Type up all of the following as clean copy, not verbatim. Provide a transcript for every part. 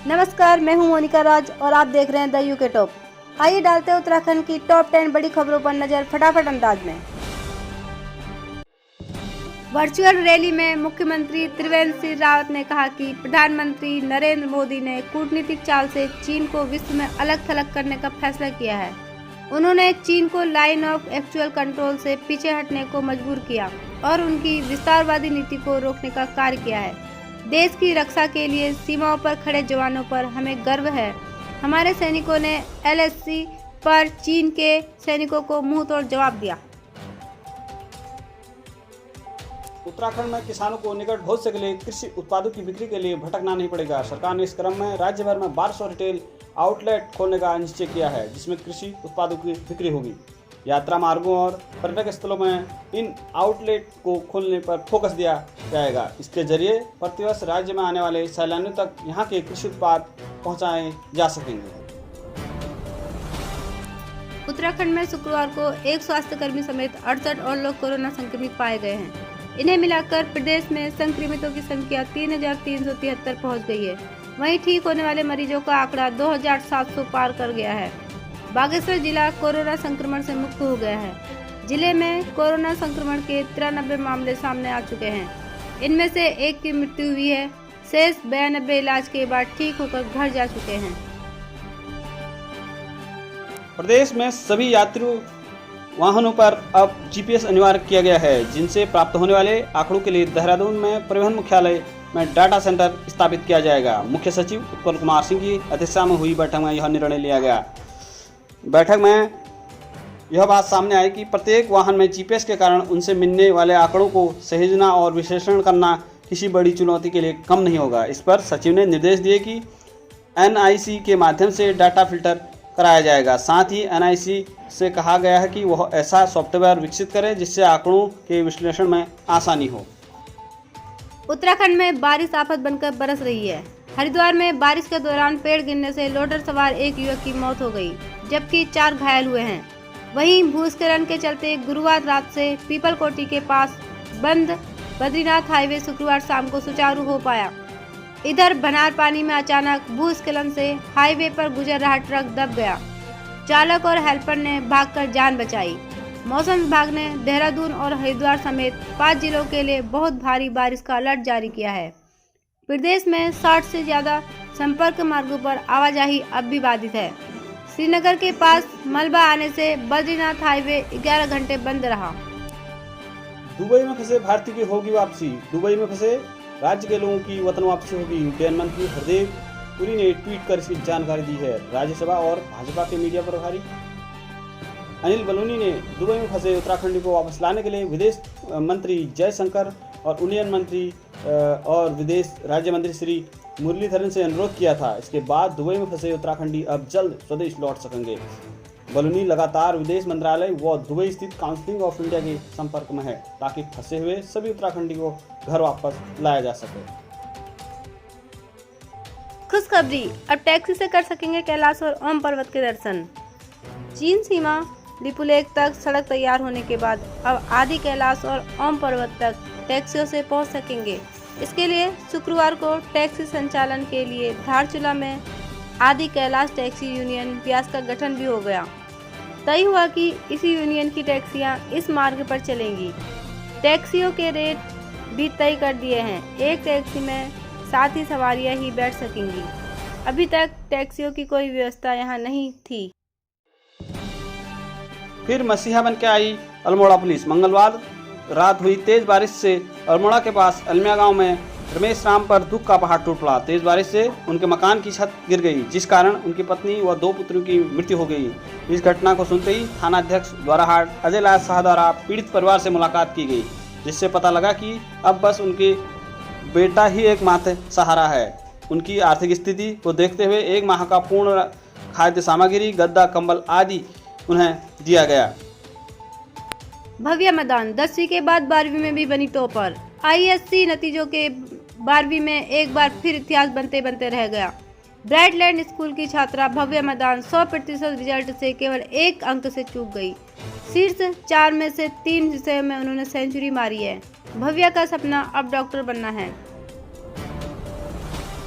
नमस्कार, मैं हूं मोनिका राज और आप देख रहे हैं द यूके टॉप। आइए डालते हैं उत्तराखंड की टॉप 10 बड़ी खबरों पर नजर फटाफट अंदाज में। वर्चुअल रैली में मुख्यमंत्री त्रिवेंद्र सिंह रावत ने कहा कि प्रधानमंत्री नरेंद्र मोदी ने कूटनीतिक चाल से चीन को विश्व में अलग थलग करने का फैसला किया है। उन्होंने चीन को लाइन ऑफ एक्चुअल कंट्रोल से पीछे हटने को मजबूर किया और उनकी विस्तारवादी नीति को रोकने का कार्य किया है। देश की रक्षा के लिए सीमाओं पर खड़े जवानों पर हमें गर्व है। हमारे सैनिकों ने एलएसी पर चीन के सैनिकों को मुंह तोड़ जवाब दिया। उत्तराखंड में किसानों को निकट भविष्य के लिए कृषि उत्पादों की बिक्री के लिए भटकना नहीं पड़ेगा। सरकार ने इस क्रम में राज्य भर में 1200 रिटेल आउटलेट खोलने का निश्चय किया है, जिसमें कृषि उत्पादों की बिक्री होगी। यात्रा मार्गों और पर्यटक स्थलों में इन आउटलेट को खोलने पर फोकस दिया जाएगा। इसके जरिए प्रतिवर्ष राज्य में आने वाले सैलानियों तक यहाँ के कृषि उत्पाद पहुँचाए जा सकेंगे। उत्तराखंड में शुक्रवार को एक स्वास्थ्यकर्मी समेत 68 और लोग कोरोना संक्रमित पाए गए हैं। इन्हें मिलाकर प्रदेश में संक्रमितों की संख्या 3373 पहुँच गई है। वहीं ठीक होने वाले मरीजों का आंकड़ा 2700 पार कर गया है। बागेश्वर जिला कोरोना संक्रमण से मुक्त हो गया है। जिले में कोरोना संक्रमण के 93 मामले सामने आ चुके हैं। इनमें से एक की मृत्यु हुई है। शेष 92 इलाज के बाद ठीक होकर घर जा चुके हैं। प्रदेश में सभी यात्री वाहनों पर अब जीपीएस अनिवार्य किया गया है, जिनसे प्राप्त होने वाले आंकड़ों के लिए देहरादून में परिवहन मुख्यालय में डाटा सेंटर स्थापित किया जाएगा। मुख्य सचिव उत्पल कुमार सिंह की अध्यक्षता में हुई बैठक में यह निर्णय लिया गया। बैठक में यह बात सामने आई कि प्रत्येक वाहन में जीपीएस के कारण उनसे मिलने वाले आंकड़ों को सहेजना और विश्लेषण करना किसी बड़ी चुनौती के लिए कम नहीं होगा। इस पर सचिव ने निर्देश दिए कि एनआईसी के माध्यम से डाटा फिल्टर कराया जाएगा। साथ ही एनआईसी से कहा गया है कि वह ऐसा सॉफ्टवेयर विकसित करे जिससे आंकड़ों के विश्लेषण में आसानी हो। उत्तराखंड में बारिश आफत बनकर बरस रही है। हरिद्वार में बारिश के दौरान पेड़ गिरने से लोडर सवार एक युवक की मौत हो गई, जबकि 4 घायल हुए हैं। वहीं भूस्खलन के चलते गुरुवार रात से पीपलकोटी के पास बंद बद्रीनाथ हाईवे शुक्रवार शाम को सुचारू हो पाया। इधर भनारपानी में अचानक भूस्खलन से हाईवे पर गुजर रहा ट्रक दब गया। चालक और हेल्पर ने भागकर जान बचाई। मौसम विभाग ने देहरादून और हरिद्वार समेत 5 जिलों के लिए बहुत भारी बारिश का अलर्ट जारी किया है। प्रदेश में 60 से ज्यादा संपर्क मार्गों पर आवाजाही अब भी बाधित है। श्रीनगर के पास मलबा आने से बद्रीनाथ हाईवे 11 घंटे बंद रहा। दुबई में फंसे भारतीयों की होगी वापसी। दुबई में फंसे राज्य के लोगों की वतन वापसी होगी। उड्डयन मंत्री हरदीप पुरी ने ट्वीट कर इसकी जानकारी दी है। राज्यसभा और भाजपा के मीडिया प्रभारी अनिल बलूनी ने दुबई में फंसे उत्तराखंडी को वापस लाने के लिए विदेश मंत्री जयशंकर और उड्डयन मंत्री और विदेश राज्य मंत्री श्री मुरलीधरन से अनुरोध किया था। इसके बाद दुबई में फंसे उत्तराखंडी अब जल्द स्वदेश लौट सकेंगे। बलूनी लगातार विदेश मंत्रालय व दुबई स्थित काउंसिल ऑफ इंडिया के संपर्क में है, ताकि फंसे हुए सभी उत्तराखंडी को घर वापस लाया जा सके। खुशखबरी, अब टैक्सी से कर सकेंगे कैलाश और ओम पर्वत के दर्शन। चीन सीमा लिपुलेख तक सड़क तैयार होने के बाद अब आदि कैलाश और ओम पर्वत तक टैक्सियों से पहुंच सकेंगे। इसके लिए शुक्रवार को टैक्सी संचालन के लिए धारचूला में आदि कैलाश टैक्सी यूनियन ब्यास का गठन भी हो गया। तय हुआ कि इसी यूनियन की टैक्सियां इस मार्ग पर चलेंगी। टैक्सियों के रेट भी तय कर दिए हैं। एक टैक्सी में 7 ही सवारियां ही बैठ सकेंगी। अभी तक टैक्सियों की कोई व्यवस्था यहां नहीं थी। फिर मसीहा बन के आई अल्मोड़ा पुलिस। मंगलवार रात हुई तेज बारिश से अल्मोड़ा के पास अलमिया गांव में रमेश राम पर दुख का पहाड़ टूट पड़ा। तेज बारिश से उनके मकान की छत गिर गई, जिस कारण उनकी पत्नी व 2 पुत्रों की मृत्यु हो गई। इस घटना को सुनते ही थाना अध्यक्ष द्वाराहाट अजय लाल शाह द्वारा पीड़ित परिवार से मुलाकात की गई, जिससे पता लगा कि अब बस उनके बेटा ही एकमात्र सहारा है। उनकी आर्थिक स्थिति को देखते हुए 1 माह का पूर्ण खाद्य सामग्री, गद्दा, कंबल आदि उन्हें दिया गया। भव्य मैदान, 10वीं के बाद 12वीं में भी बनी टॉपर। आईएससी नतीजों के 12वीं में एक बार फिर इतिहास बनते बनते रह गया। ब्राइटलैंड स्कूल की छात्रा भव्य मैदान 100% रिजल्ट से केवल 1 अंक से चूक गई। शीर्ष 4 में से 3 विषयों में उन्होंने सेंचुरी मारी है। भव्या का सपना अब डॉक्टर बनना है।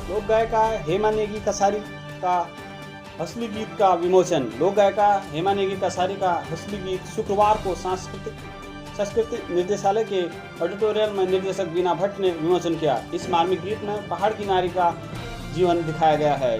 लोक गायिका हेमा नेगी कसारी का हंसली गीत का विमोचन। लोक गायिका हेमा नेगी कसारी का हंसली गीत शुक्रवार को संस्कृति निर्देशालय के ऑडिटोरियल में निर्देशक बीना भट्ट ने विमोचन किया। इस मार्मिक गीत में पहाड़ की नारी का जीवन दिखाया गया है।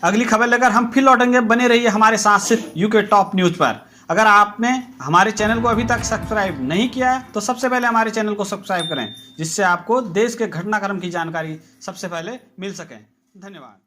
अगली खबर लेकर हम फिर लौटेंगे, बने रहिए हमारे साथ सिर्फ यूके टॉप न्यूज पर। अगर आपने हमारे चैनल को अभी तक सब्सक्राइब नहीं किया है तो सबसे पहले हमारे चैनल को सब्सक्राइब करें, जिससे आपको देश के घटनाक्रम की जानकारी सबसे पहले मिल सके। धन्यवाद।